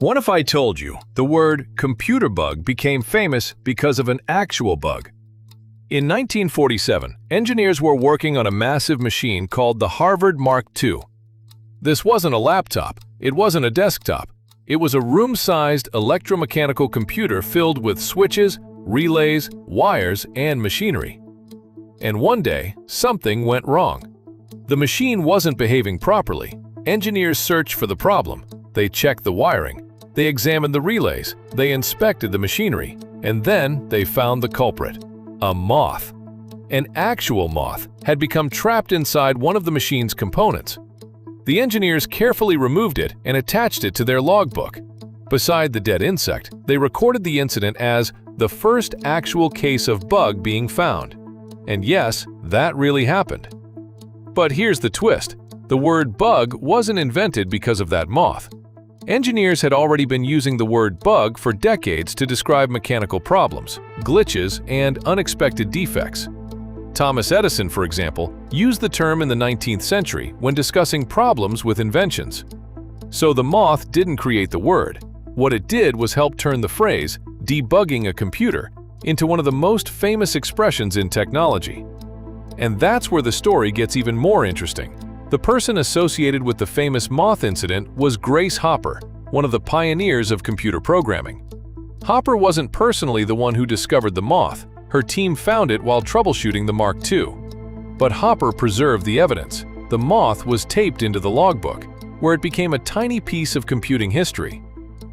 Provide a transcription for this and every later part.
What if I told you the word computer bug became famous because of an actual bug? In 1947, engineers were working on a massive machine called the Harvard Mark II. This wasn't a laptop, it wasn't a desktop. It was a room-sized electromechanical computer filled with switches, relays, wires, and machinery. And one day, something went wrong. The machine wasn't behaving properly. Engineers searched for the problem. They checked the wiring. They examined the relays, they inspected the machinery, and then they found the culprit: a moth. An actual moth had become trapped inside one of the machine's components. The engineers carefully removed it and attached it to their logbook. Beside the dead insect, they recorded the incident as the first actual case of bug being found. And yes, that really happened. But here's the twist: the word bug wasn't invented because of that moth. Engineers had already been using the word bug for decades to describe mechanical problems, glitches, and unexpected defects. Thomas Edison, for example, used the term in the 19th century when discussing problems with inventions. So the moth didn't create the word. What it did was help turn the phrase, debugging a computer, into one of the most famous expressions in technology. And that's where the story gets even more interesting. The person associated with the famous moth incident was Grace Hopper, one of the pioneers of computer programming. Hopper wasn't personally the one who discovered the moth. Her team found it while troubleshooting the Mark II. But Hopper preserved the evidence. The moth was taped into the logbook, where it became a tiny piece of computing history.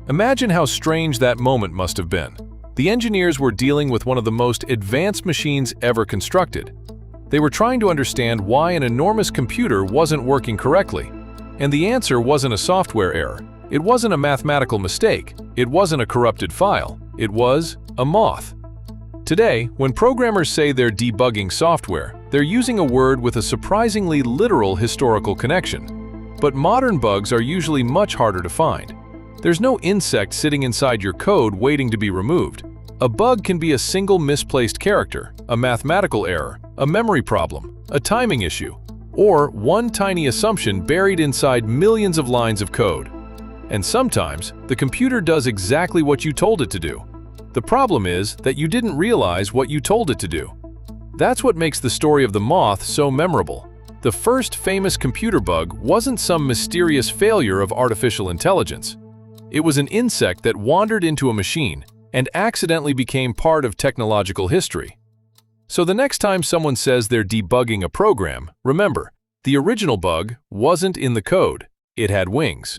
Imagine how strange that moment must have been. The engineers were dealing with one of the most advanced machines ever constructed. They were trying to understand why an enormous computer wasn't working correctly. And the answer wasn't a software error. It wasn't a mathematical mistake. It wasn't a corrupted file. It was a moth. Today, when programmers say they're debugging software, they're using a word with a surprisingly literal historical connection. But modern bugs are usually much harder to find. There's no insect sitting inside your code waiting to be removed. A bug can be a single misplaced character, a mathematical error, a memory problem, a timing issue, or one tiny assumption buried inside millions of lines of code. And sometimes, the computer does exactly what you told it to do. The problem is that you didn't realize what you told it to do. That's what makes the story of the moth so memorable. The first famous computer bug wasn't some mysterious failure of artificial intelligence. It was an insect that wandered into a machine and accidentally became part of technological history. So the next time someone says they're debugging a program, remember, the original bug wasn't in the code, it had wings.